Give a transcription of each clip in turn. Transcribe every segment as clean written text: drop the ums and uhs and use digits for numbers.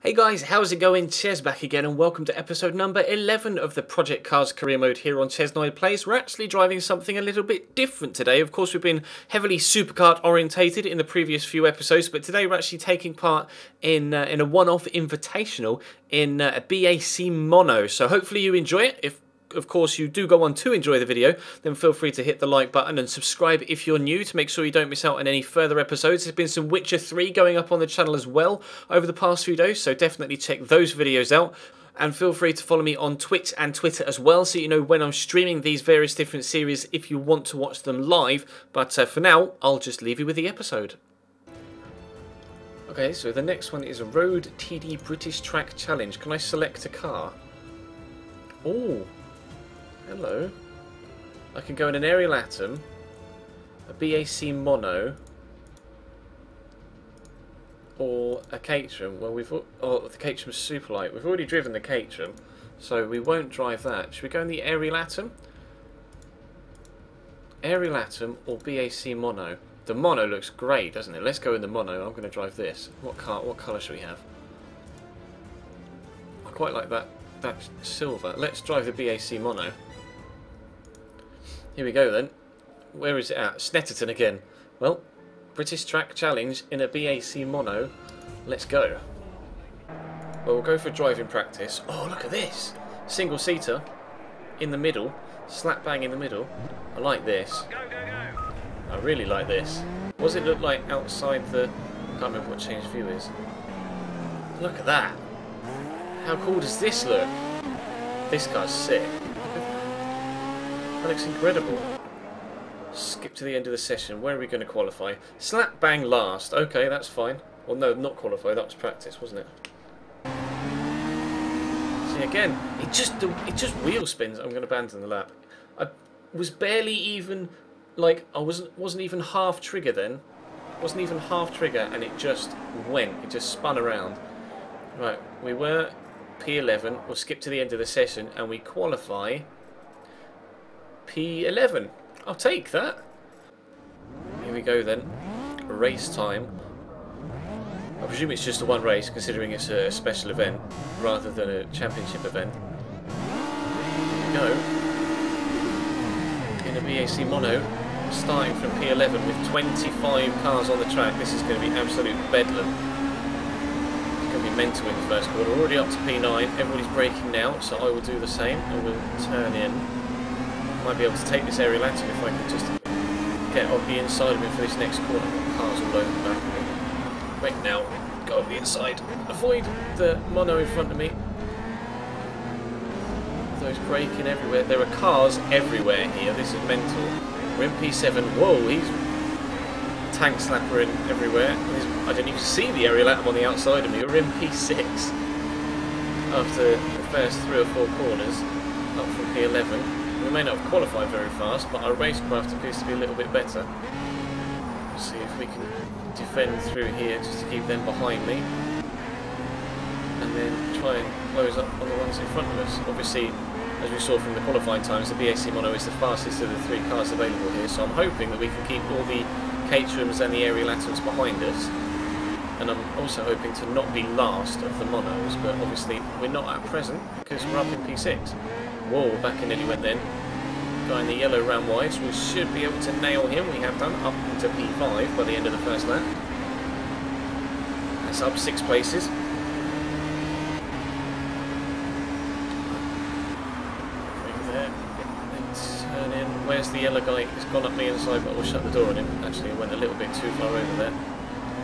Hey guys, how's it going? Ches back again and welcome to episode number 11 of the Project Cars career mode here on ChesnoidPlays. We're actually driving something a little bit different today. Of course, we've been heavily supercar orientated in the previous few episodes, but today we're actually taking part in a one-off invitational in a BAC mono. So hopefully you enjoy it. If of course you do go on to enjoy the video, then feel free to hit the like button and subscribe if you're new to make sure you don't miss out on any further episodes. There's been some Witcher 3 going up on the channel as well over the past few days, so definitely check those videos out. And feel free to follow me on Twitch and Twitter as well, so you know when I'm streaming these various different series if you want to watch them live. But for now, I'll just leave you with the episode. Okay, so the next one is a Road TD British Track Challenge. Can I select a car? Oh. Hello. I can go in an aerial atom, a BAC mono, or a Caterham. Well, the Caterham's super light. We've already driven the Caterham, so we won't drive that. Should we go in the aerial atom? Aerial atom or BAC mono? The mono looks great, doesn't it? Let's go in the mono. I'm going to drive this. What colour should we have? I quite like that silver. Let's drive the BAC mono. Here we go then. Where is it at? Snetterton again. Well, British Track Challenge in a BAC mono. Let's go. Well, we'll go for driving practice. Oh, look at this. Single seater in the middle. Slap bang in the middle. I like this. Go, go, go. I really like this. What does it look like outside the... I can't remember what change view is. Look at that. How cool does this look? This car's sick. That looks incredible. Skip to the end of the session. Where are we going to qualify? Slap bang last. Okay, that's fine. Well, no, not qualify. That was practice, wasn't it? See, again, it just wheel spins. I'm going to abandon the lap. I was barely even, like, I wasn't even half trigger then. Wasn't even half trigger, and it just went. It just spun around. Right, we were P11. We'll skip to the end of the session, and we qualify P11. I'll take that. Here we go then. Race time. I presume it's just a one race, considering it's a special event rather than a championship event. Here we go. In a BAC mono, starting from P11 with 25 cars on the track. This is going to be absolute bedlam. It's going to be mental in the first quarter. We're already up to P9. Everybody's braking now, so I will do the same and we'll turn in. Might be able to take this aerial atom if I can just get on the inside of it for this next corner. Cars all over the back of me. Wait now, go on the inside. Avoid the mono in front of me. Those braking everywhere. There are cars everywhere here. This is mental. We're in P7. Whoa, he's tank slappering everywhere. I didn't even see the aerial atom on the outside of me. We're in P6 after the first 3 or 4 corners up from P11. We may not have qualified very fast, but our racecraft appears to be a little bit better. We'll see if we can defend through here just to keep them behind me. And then try and close up on the ones in front of us. Obviously, as we saw from the qualifying times, the BAC mono is the fastest of the 3 cars available here, so I'm hoping that we can keep all the Caterhams and the aerial atoms behind us. And I'm also hoping to not be last of the monos, but obviously we're not at present because we're up in P6. Whoa, back in nearly went then. Guy in the yellow ran wide, so we should be able to nail him. We have done, up into P5 by the end of the first lap. That's up 6 places. Over there. Let's turn in. Where's the yellow guy? He's gone up the inside, but we'll shut the door on him. Actually, I went a little bit too far over there.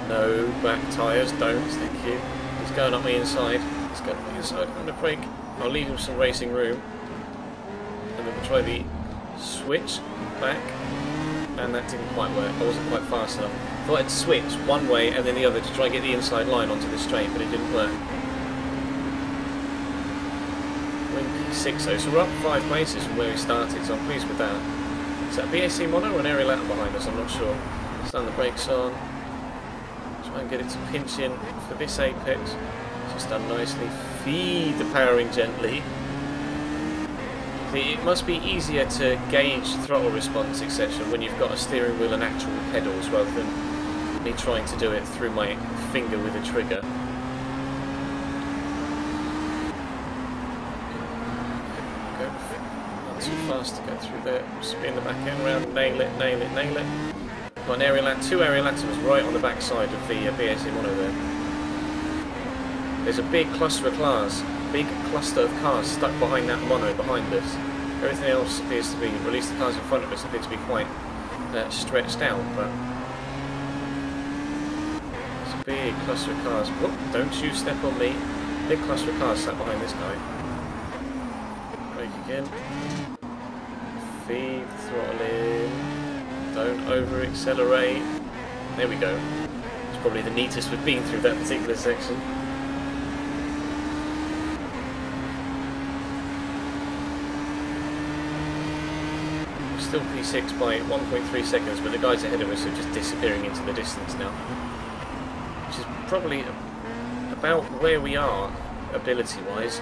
No, back tyres, don't, thank you. He's going up the inside. He's going up the inside. I'm going to brake. I'll leave him some racing room. And then we'll try the switch back. And that didn't quite work. I wasn't quite fast enough. I thought I'd switch one way and then the other to try and get the inside line onto the straight, but it didn't work. We're in P6 though, so we're up 5 places from where we started, so I'm pleased with that. Is that a BAC mono or an aerial atom behind us? I'm not sure. Stand the brakes on. Try and get it to pinch in for this apex. Just done nicely. Feed the powering gently. It must be easier to gauge throttle response, etc. when you've got a steering wheel and actual pedals rather than me trying to do it through my finger with a trigger. fast to go through there. Spin the back end round, nail it, nail it, nail it. Got an aerial lat, 2 aerial laterals right on the back side of the BAC mono there. There's a big cluster of cars stuck behind that mono behind us. Everything else appears to be, or at least the cars in front of us appear to be quite stretched out, but it's a big cluster of cars. Whoop, don't you step on me. Big cluster of cars sat behind this guy. Brake again. Feed, throttle in. Don't over accelerate. There we go. It's probably the neatest we've been through that particular section. Still P6 by 1.3 seconds, but the guys ahead of us are just disappearing into the distance now. Which is probably about where we are, ability-wise.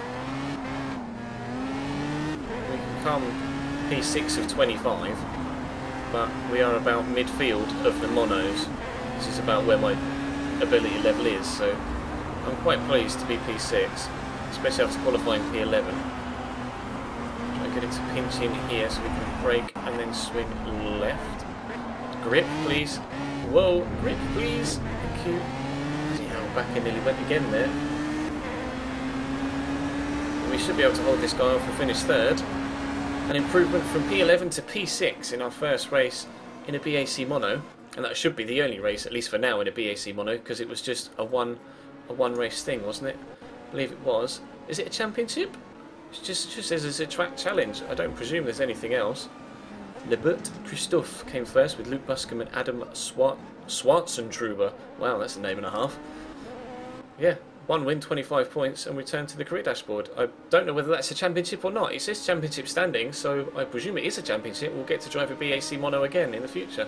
We can come P6 of 25, but we are about midfield of the monos. This is about where my ability level is, so I'm quite pleased to be P6, especially after qualifying P11. Get it to pinch in here so we can brake and then swing left. Grip, please. Whoa, grip, please. Thank you. See how back in nearly went again there. We should be able to hold this guy off and finish third. An improvement from P11 to P6 in our first race in a BAC mono, and that should be the only race, at least for now, in a BAC mono, because it was just a one race thing, wasn't it? I believe it was. Is it a championship? It just says it's a track challenge. I don't presume there's anything else. Lebert Christophe came first with Luke Buscombe and Adam Schwarzentruber. Wow, that's a name and a half. Yeah, 1 win, 25 points, and return to the career dashboard. I don't know whether that's a championship or not. It says championship standing, so I presume it is a championship. We'll get to drive a BAC mono again in the future.